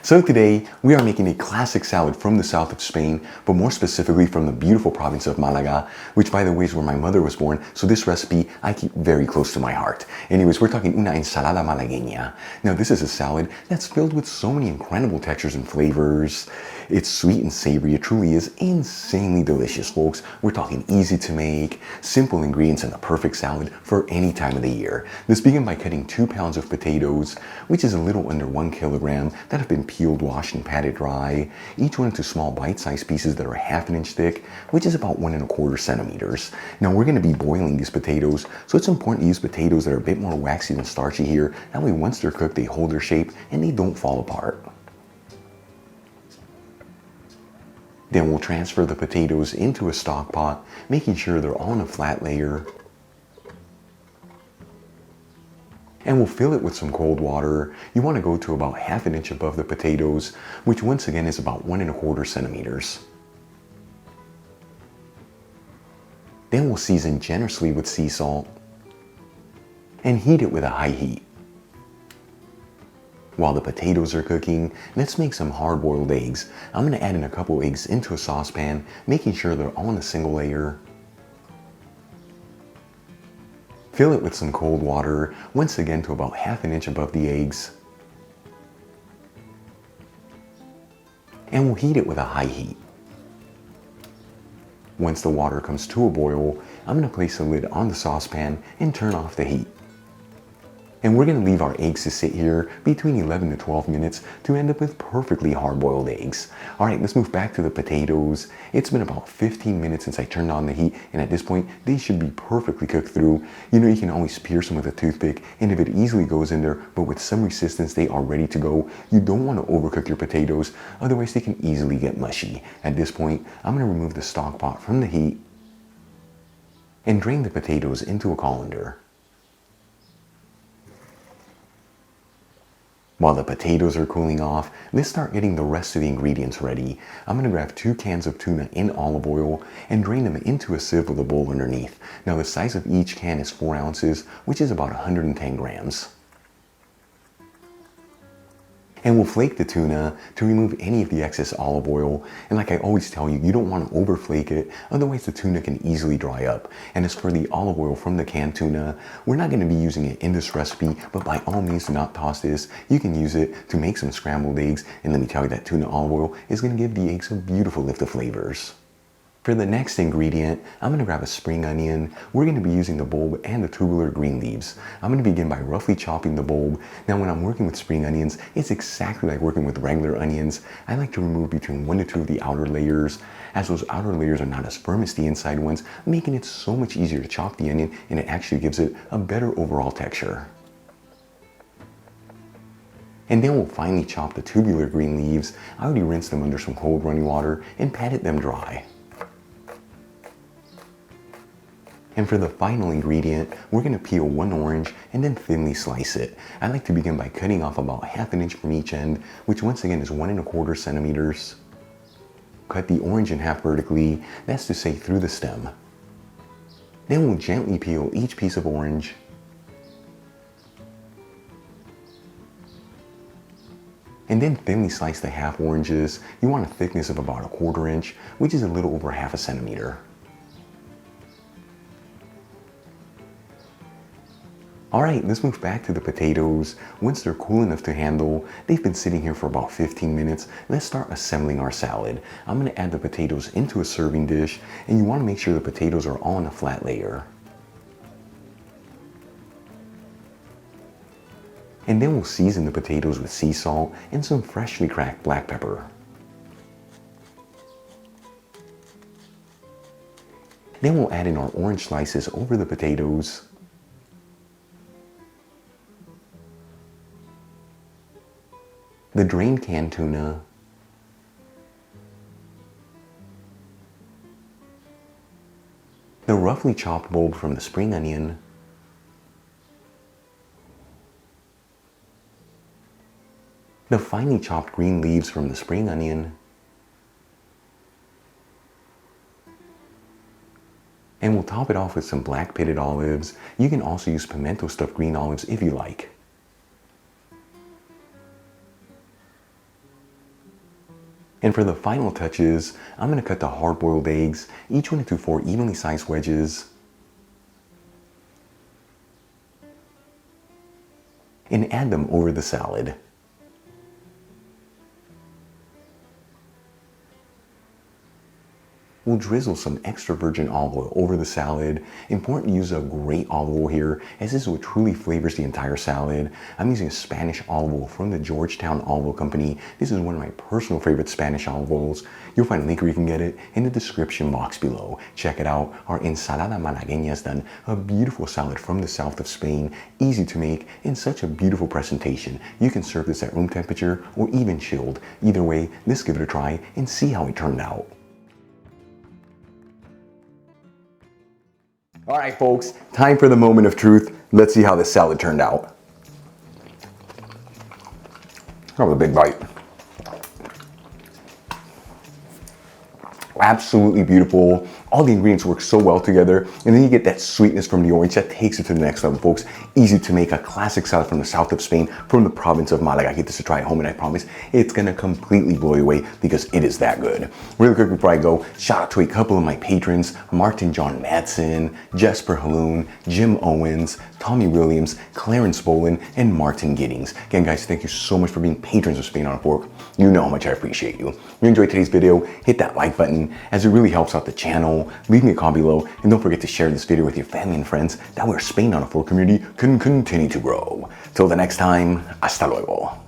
So today, we are making a classic salad from the south of Spain, but more specifically from the beautiful province of Malaga, which by the way is where my mother was born, so this recipe I keep very close to my heart. Anyways, we're talking una ensalada malagueña. Now this is a salad that's filled with so many incredible textures and flavors. It's sweet and savory, it truly is insanely delicious, folks. We're talking easy to make, simple ingredients, and the perfect salad for any time of the year. Let's begin by cutting 2 pounds of potatoes, which is a little under 1 kilogram, that have been peeled, washed, and patted dry, each one into small bite-sized pieces that are 1/2 inch thick, which is about 1 1/4 centimeters. Now we're going to be boiling these potatoes, so it's important to use potatoes that are a bit more waxy than starchy here. That way once they're cooked, they hold their shape and they don't fall apart. Then we'll transfer the potatoes into a stock pot, making sure they're all in a flat layer. And we'll fill it with some cold water. You want to go to about 1/2 inch above the potatoes, which once again is about 1 1/4 centimeters. Then we'll season generously with sea salt and heat it with a high heat. While the potatoes are cooking, let's make some hard-boiled eggs. I'm going to add in a couple eggs into a saucepan, making sure they're all in a single layer. Fill it with some cold water, once again to about 1/2 inch above the eggs. And we'll heat it with a high heat. Once the water comes to a boil, I'm going to place the lid on the saucepan and turn off the heat. And we're going to leave our eggs to sit here between 11 to 12 minutes to end up with perfectly hard-boiled eggs. Alright, let's move back to the potatoes. It's been about 15 minutes since I turned on the heat, and at this point, they should be perfectly cooked through. You know, you can always pierce them with a toothpick, and if it easily goes in there, but with some resistance, they are ready to go. You don't want to overcook your potatoes, otherwise they can easily get mushy. At this point, I'm going to remove the stock pot from the heat and drain the potatoes into a colander. While the potatoes are cooling off, let's start getting the rest of the ingredients ready. I'm going to grab 2 cans of tuna in olive oil and drain them into a sieve with a bowl underneath. Now the size of each can is 4 ounces, which is about 110 grams. And we'll flake the tuna to remove any of the excess olive oil. And like I always tell you, you don't want to over flake it, otherwise the tuna can easily dry up. And as for the olive oil from the canned tuna, we're not going to be using it in this recipe, but by all means do not toss this. You can use it to make some scrambled eggs, and let me tell you that tuna olive oil is going to give the eggs a beautiful lift of flavors. For the next ingredient, I'm going to grab a spring onion. We're going to be using the bulb and the tubular green leaves. I'm going to begin by roughly chopping the bulb. Now when I'm working with spring onions, it's exactly like working with regular onions. I like to remove between 1 to 2 of the outer layers, as those outer layers are not as firm as the inside ones, making it so much easier to chop the onion, and it actually gives it a better overall texture. And then we'll finally chop the tubular green leaves. I already rinsed them under some cold running water and patted them dry. And for the final ingredient, we're going to peel 1 orange and then thinly slice it. I like to begin by cutting off about 1/2 inch from each end, which once again is 1 1/4 centimeters. Cut the orange in half vertically, that's to say through the stem. Then we'll gently peel each piece of orange. And then thinly slice the half oranges. You want a thickness of about 1/4 inch, which is a little over 1/2 centimeter. Alright, let's move back to the potatoes. Once they're cool enough to handle, they've been sitting here for about 15 minutes, let's start assembling our salad. I'm going to add the potatoes into a serving dish, and you want to make sure the potatoes are all in a flat layer. And then we'll season the potatoes with sea salt and some freshly cracked black pepper. Then we'll add in our orange slices over the potatoes. The drained canned tuna, the roughly chopped bulb from the spring onion, the finely chopped green leaves from the spring onion, and we'll top it off with some black pitted olives. You can also use pimento stuffed green olives if you like. And for the final touches, I'm going to cut the hard-boiled eggs, each one into 4 evenly sized wedges, and add them over the salad. We'll drizzle some extra virgin olive oil over the salad. Important to use a great olive oil here, as this is what truly flavors the entire salad. I'm using a Spanish olive oil from the Georgetown Olive Oil Company. This is one of my personal favorite Spanish olive oils. You'll find a link where you can get it in the description box below. Check it out. Our Ensalada Malagueña has done a beautiful salad from the south of Spain, easy to make, in such a beautiful presentation. You can serve this at room temperature or even chilled. Either way, let's give it a try and see how it turned out. All right, folks, time for the moment of truth. Let's see how this salad turned out. That was a big bite. Absolutely beautiful. All the ingredients work so well together, and then you get that sweetness from the orange that takes it to the next level, folks. Easy to make, a classic salad from the south of Spain, from the province of Malaga. Get this to try at home, and I promise it's gonna completely blow you away because it is that good. Really quick before I go, shout out to a couple of my patrons: Martin John Madsen, Jesper Haloon, Jim Owens, Tommy Williams, Clarence Bolin, and Martin Giddings. Again, guys, thank you so much for being patrons of Spain on a Fork. You know how much I appreciate you. If you enjoyed today's video, hit that like button, as it really helps out the channel. Leave me a comment below, and don't forget to share this video with your family and friends. That way our Spain on a Fork community can continue to grow. Till the next time, hasta luego.